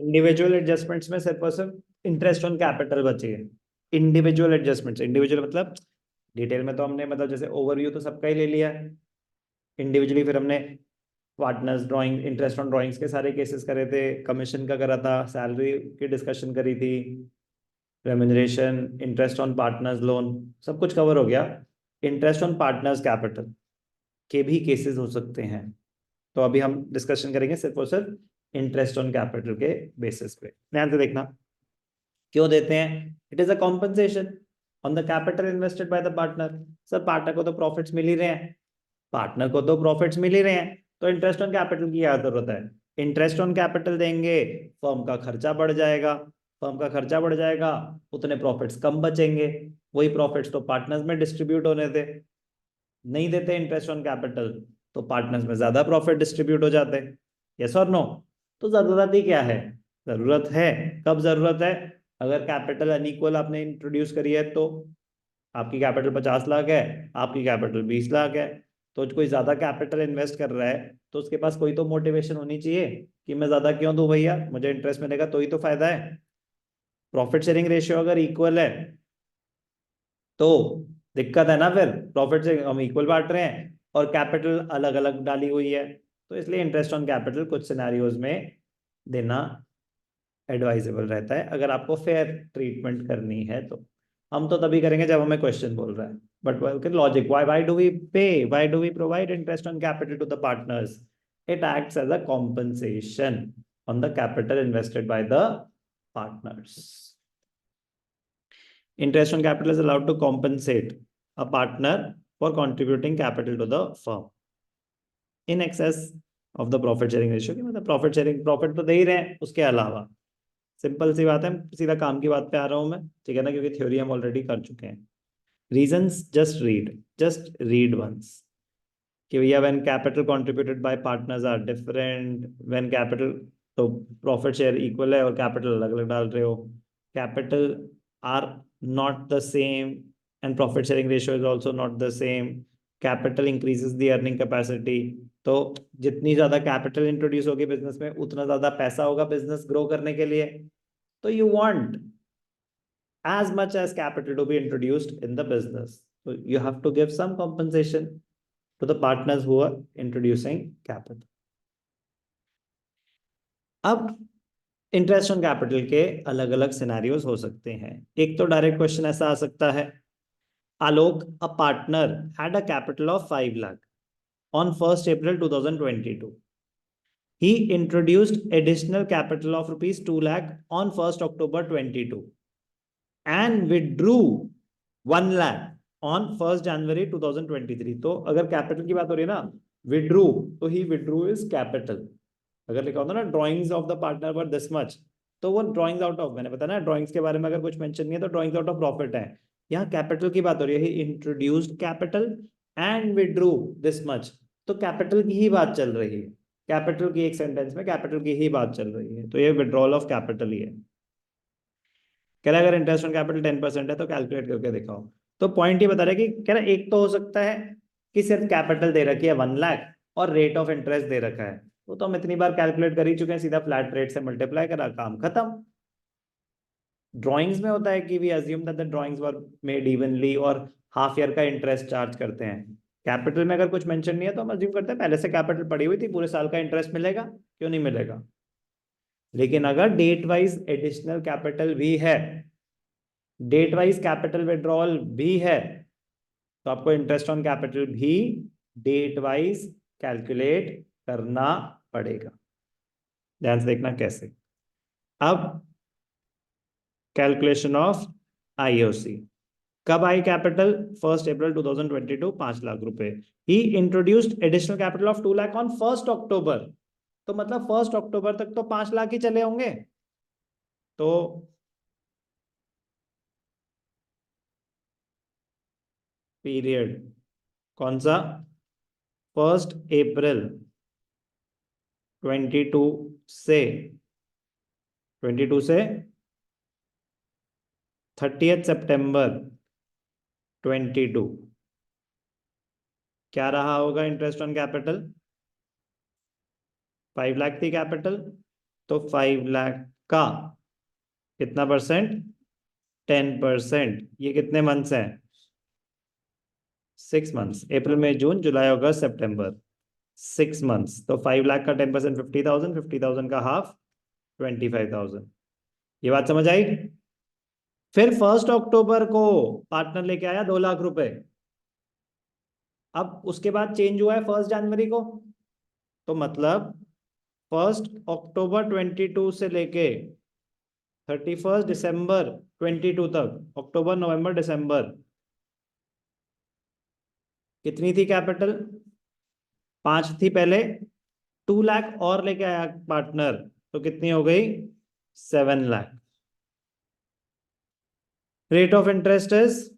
Individual adjustments में सिर्फ और सिर्फ इंटरेस्ट ऑन कैपिटल बची है। इंडिविजुअल एडजस्टमेंट्स, इंडिविजुअल मतलब डिटेल में तो हमने मतलब जैसे ओवरव्यू तो सबका ही ले लिया है। इंडिविजुअली फिर हमने partners drawing, interest on drawings के सारे केसेस करे थे, कमीशन का करा था, सैलरी की डिस्कशन करी थी, remuneration, interest on partners loan, सब कुछ कवर हो गया। इंटरेस्ट ऑन पार्टनर्स कैपिटल के भी केसेस हो सकते हैं। तो अभी हम डिस्कशन करेंगे सिर्फ और सिर्फ इंटरेस्ट ऑन कैपिटल के बेसिस पे। ध्यान से देखना, क्यों देते हैं? It is a compensation on the capital invested by the partner. Sir partner को तो प्रॉफिट्स मिल ही रहे हैं, पार्टनर को तो प्रॉफिट्स मिल ही रहे हैं, तो इंटरेस्ट ऑन कैपिटल की क्या जरूरत है? इंटरेस्ट ऑन कैपिटल देंगे, फर्म का खर्चा बढ़ जाएगा, फर्म का खर्चा बढ़ जाएगा, उतने प्रॉफिट्स कम बचेंगे, वही प्रॉफिट्स तो पार्टनर्स में डिस्ट्रीब्यूट होने थे। नहीं देते इंटरेस्ट ऑन कैपिटल तो पार्टनर्स में ज्यादा प्रॉफिट डिस्ट्रीब्यूट हो जाते हैं। यस और नो? तो जरूरत ही क्या है? जरूरत है, कब जरूरत है? अगर कैपिटल अनइक्वल आपने इंट्रोड्यूस करी है तो आपकी कैपिटल 50 लाख है, आपकी कैपिटल 20 लाख है, तो कोई ज्यादा कैपिटल इन्वेस्ट कर रहा है तो उसके पास कोई तो मोटिवेशन होनी चाहिए कि मैं ज्यादा क्यों दूं भैया, मुझे इंटरेस्ट मिलेगा तो ही तो फायदा है। प्रॉफिट शेयरिंग रेशियो अगर इक्वल है तो दिक्कत है ना, फिर प्रॉफिट से हम इक्वल बांट रहे हैं और कैपिटल अलग अलग डाली हुई है। तो इसलिए इंटरेस्ट ऑन कैपिटल कुछ सिनेरियोज में देना एडवाइजेबल रहता है, अगर आपको फेयर ट्रीटमेंट करनी है तो। हम तो तभी करेंगे जब हमें क्वेश्चन बोल रहा है। But logic, why do we pay, why do we provide interest on capital to the partners? It acts as a compensation on the capital invested by the partners. Interest on capital is allowed to compensate a partner for contributing capital to the firm in excess of the profit sharing ratio। की मतलब profit sharing, profit तो दे ही रहे हैं, उसके अलावा। Simple सी बात है, सीधा काम की बात पे आ रहा हूं मैं, ठीक है ना, क्योंकि थ्योरी हम ऑलरेडी कर चुके हैं। रीजंस जस्ट रीड वंस कि भैया when capital contributed by partners are different, when capital, तो प्रॉफिट शेयर इक्वल है और कैपिटल अलग अलग डाल रहे हो, capital are not the same and profit sharing ratio is also not the same, capital increases the earning capacity. तो जितनी ज्यादा कैपिटल इंट्रोड्यूस होगी बिजनेस में उतना ज्यादा पैसा होगा बिजनेस ग्रो करने के लिए। तो you want as much as capital to be introduced in the business, so you have to give some compensation to the partners who are introducing capital। अब इंटरेस्ट ऑन कैपिटल के अलग अलग scenarios हो सकते हैं। एक तो डायरेक्ट क्वेश्चन ऐसा आ सकता है, Alok a partner had a capital of 5 lakh on 1 April 2022। He introduced additional capital of rupees 2 lakh on 1 October 22 and withdrew 1 lakh on 1 January 2023। तो अगर कैपिटल की बात हो रही है ना, विड्रू, तो ही विड्रू इज कैपिटल। अगर लिखा होता ना drawings of the partner were this much, तो वो ड्राइंग्स आउट ऑफ, मैंने बताया ना ड्राइंग्स के बारे में अगर कुछ मेंशन नहीं है तो ड्राइंग्स आउट ऑफ प्रॉफिट है। यहाँ कैपिटल की बात हो रही है, he introduced capital and withdrew this much, तो कैपिटल की ही बात चल रही है। कैपिटल की एक सेंटेंस में कैपिटल की ही बात चल रही है, तो ये विड्रॉल ऑफ कैपिटल ही है। कह रहा है अगर इंटरेस्ट ऑन कैपिटल 10% है तो कैलकुलेट करके दिखाओ। तो पॉइंट ये बता रहा है कि कह रहा है एक तो हो सकता है कि सिर्फ कैपिटल दे रखी है 1 लाख और रेट ऑफ इंटरेस्ट दे रखा है, वो तो हम इतनी बार कैलकुलेट कर ही चुके हैं, सीधा फ्लैट रेट से मल्टीप्लाई करा, काम खत्म। ड्राइंग्स में होता है कि we assume that the drawings were made evenly और हाफ ईयर का इंटरेस्ट चार्ज करते हैं। कैपिटल में अगर कुछ मेंशन नहीं है तो हम अज्यूम करते हैं पहले से कैपिटल पड़ी हुई थी, पूरे साल का इंटरेस्ट मिलेगा, क्यों नहीं मिलेगा। लेकिन अगर डेट वाइज एडिशनल कैपिटल भी है, डेट वाइज कैपिटल विड्रॉल भी है, तो आपको इंटरेस्ट ऑन कैपिटल भी डेट वाइज कैलकुलेट करना पड़ेगा। ध्यान से देखना कैसे। अब कैलकुलेशन ऑफ आईओसी, कब आई कैपिटल? 1 April 2022, 5 लाख रुपए। He introduced additional capital of 2 lakh on 1 October, तो मतलब 1 October तक तो 5 लाख ही चले होंगे। तो पीरियड कौन सा? 1 April 22 से 30 September 22, क्या रहा होगा इंटरेस्ट ऑन कैपिटल? 5 लाख थी कैपिटल, तो 5 लाख का कितना परसेंट? 10%। ये कितने मंथ्स हैं? 6 मंथ्स, अप्रैल मई जून जुलाई अगस्त सितंबर, 6 मंथ्स। तो 5 लाख का 10% 50,000, 50,000 का हाफ 25,000। ये बात समझ आई? फिर 1 अक्टूबर को पार्टनर लेके आया 2 लाख रुपए। अब उसके बाद चेंज हुआ है 1 जनवरी को, तो मतलब 1 अक्टूबर 22 से लेके 31 दिसंबर 22 तक, अक्टूबर नवंबर दिसंबर, कितनी थी कैपिटल? 5 थी पहले, 2 लाख और लेके आया पार्टनर, तो कितनी हो गई? 7 lakh. Rate of interest is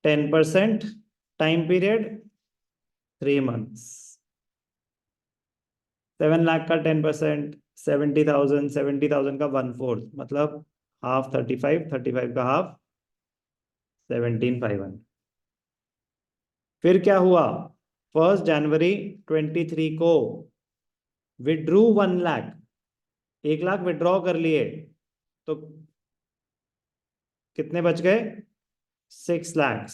10%, time period 3 months. 7 lakh का 10%, 70,000, 70,000 का 1/4, मतलब हाफ 35, 35 का हाफ 17,500। फिर क्या हुआ? 1 जनवरी 23 को विड्रू 1 लाख, 1 लाख विड्रॉ कर लिए, तो कितने बच गए? 6 लाख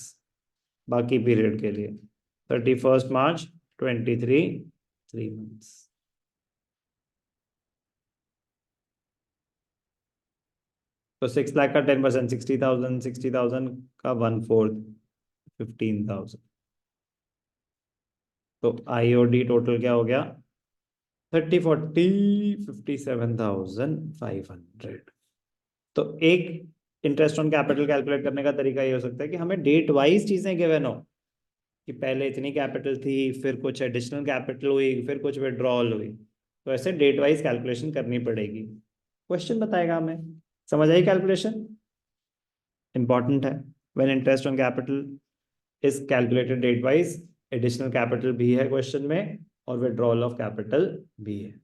बाकी पीरियड के लिए। 31 मार्च 23, 3 मंथ्स। तो 6 लाख का 10%, 60,000, 60,000 का 1/4, 15,000। तो IOD टोटल क्या हो गया? 30, 40, 57,500। तो एक इंटरेस्ट ऑन कैपिटल कैलकुलेट करने का तरीका ये हो सकता है कि हमें डेट वाइज चीजें गिवन हो, कि पहले इतनी कैपिटल थी, फिर कुछ एडिशनल कैपिटल हुई, फिर कुछ विड्रॉल हुई, तो ऐसे डेट वाइज कैलकुलेशन करनी पड़ेगी। क्वेश्चन बताएगा हमें। समझ आई कैलकुलेशन? इंपॉर्टेंट है। When interest on capital is calculated date wise, additional capital भी है क्वेश्चन में और विड्रॉल ऑफ कैपिटल भी है।